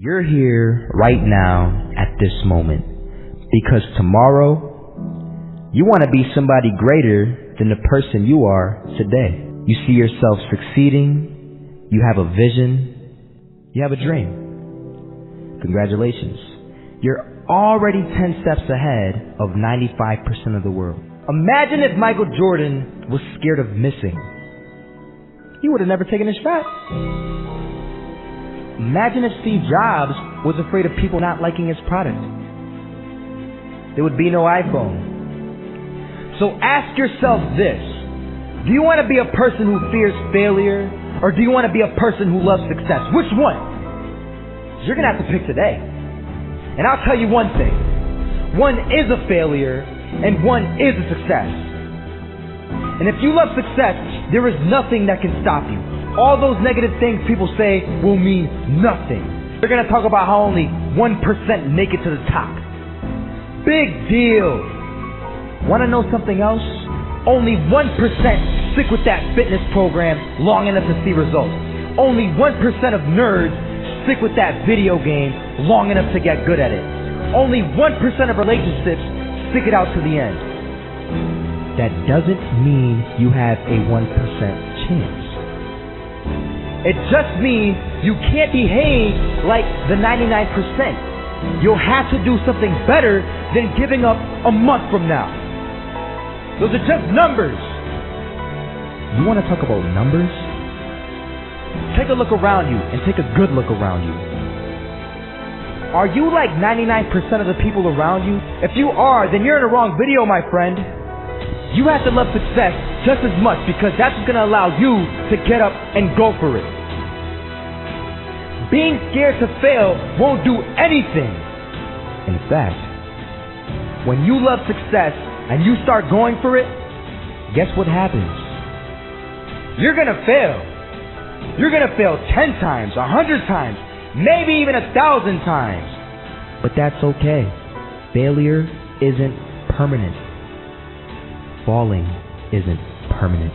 You're here right now at this moment because tomorrow you want to be somebody greater than the person you are today. You see yourself succeeding, you have a vision, you have a dream. Congratulations. You're already 10 steps ahead of 95% of the world. Imagine if Michael Jordan was scared of missing. He would have never taken his shot. Imagine if Steve Jobs was afraid of people not liking his product. There would be no iPhone. So ask yourself this. Do you want to be a person who fears failure, or do you want to be a person who loves success? Which one? You're going to have to pick today. And I'll tell you one thing. One is a failure, and one is a success. And if you love success, there is nothing that can stop you. All those negative things people say will mean nothing. They're going to talk about how only 1% make it to the top. Big deal. Want to know something else? Only 1% stick with that fitness program long enough to see results. Only 1% of nerds stick with that video game long enough to get good at it. Only 1% of relationships stick it out to the end. That doesn't mean you have a 1% chance. It just means you can't behave like the 99%. You'll have to do something better than giving up a month from now. Those are just numbers. You want to talk about numbers? Take a look around you and take a good look around you. Are you like 99% of the people around you? If you are, then you're in the wrong video, my friend. You have to love success just as much because that's what's going to allow you to get up and go for it. Being scared to fail won't do anything. In fact, when you love success and you start going for it, guess what happens? You're going to fail. You're going to fail 10 times, 100 times, maybe even 1,000 times. But that's okay. Failure isn't permanent. Falling isn't permanent.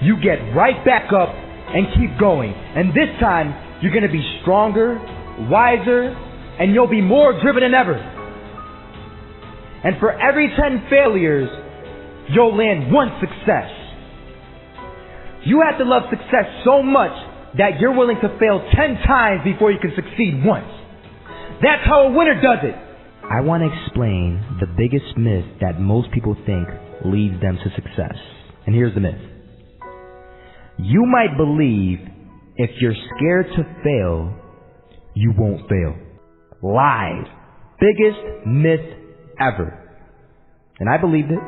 You get right back up and keep going. And this time, you're going to be stronger, wiser, and you'll be more driven than ever. And for every 10 failures, you'll land one success. You have to love success so much that you're willing to fail 10 times before you can succeed once. That's how a winner does it. I want to explain the biggest myth that most people think leads them to success. And here's the myth. You might believe if you're scared to fail, you won't fail. Lies. Biggest myth ever. And I believed it.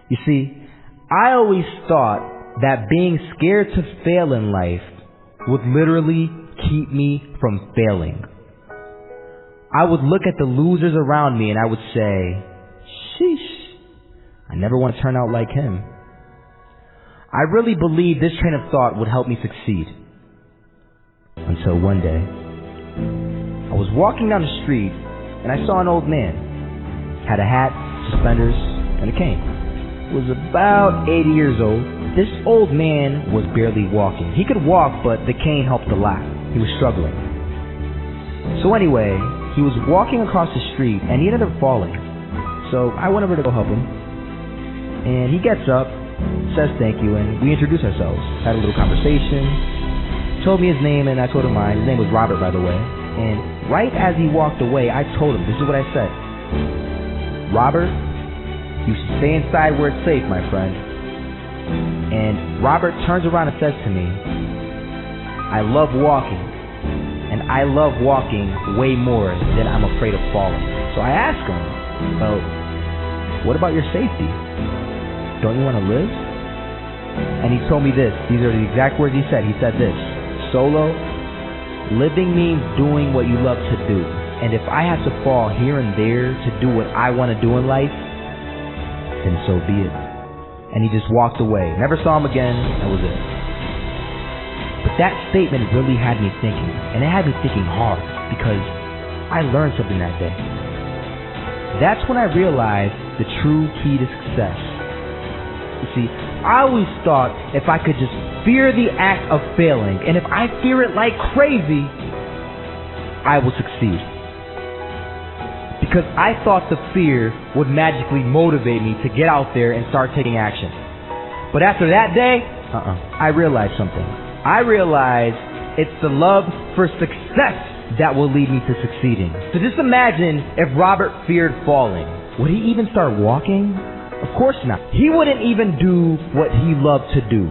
You see, I always thought that being scared to fail in life would literally keep me from failing. I would look at the losers around me and I would say, sheesh, I never want to turn out like him. I really believed this train of thought would help me succeed. Until one day, I was walking down the street and I saw an old man. Had a hat, suspenders, and a cane. He was about 80 years old. This old man was barely walking. He could walk, but the cane helped a lot. He was struggling. So anyway, he was walking across the street and he ended up falling. So I went over to go help him. And he gets up, says thank you, and we introduced ourselves. Had a little conversation. Told me his name and I told him mine. His name was Robert, by the way. And right as he walked away, I told him, this is what I said. Robert, you should stay inside where it's safe, my friend. And Robert turns around and says to me, I love walking. And I love walking way more than I'm afraid of falling. So I asked him, well, what about your safety? Don't you want to live? And he told me this. These are the exact words he said. He said this. Solo, living means doing what you love to do. And if I have to fall here and there to do what I want to do in life, then so be it. And he just walked away. Never saw him again. That was it. But that statement really had me thinking. And it had me thinking hard because I learned something that day. That's when I realized the true key to success. You see, I always thought if I could just fear the act of failing, and if I fear it like crazy, I will succeed. Because I thought the fear would magically motivate me to get out there and start taking action. But after that day, I realized something. I realized it's the love for success that will lead me to succeeding. So just imagine if Robert feared falling. Would he even start walking? Of course not. He wouldn't even do what he loved to do.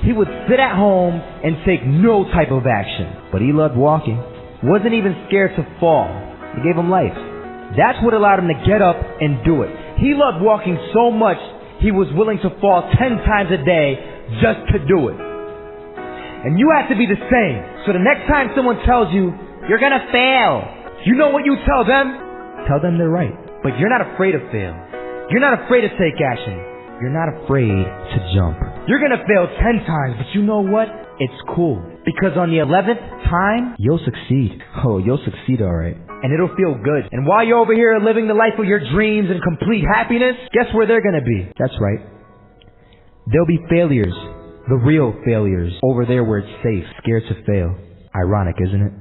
He would sit at home and take no type of action. But he loved walking. Wasn't even scared to fall. It gave him life. That's what allowed him to get up and do it. He loved walking so much, he was willing to fall 10 times a day just to do it. And you have to be the same. So the next time someone tells you, you're gonna fail, you know what you tell them? Tell them they're right. But you're not afraid to fail. You're not afraid to take action. You're not afraid to jump. You're gonna fail 10 times, but you know what? It's cool. Because on the 11th time, you'll succeed. Oh, you'll succeed alright. And it'll feel good. And while you're over here living the life of your dreams and complete happiness, guess where they're gonna be? That's right. They'll be failures. The real failures. Over there where it's safe. Scared to fail. Ironic, isn't it?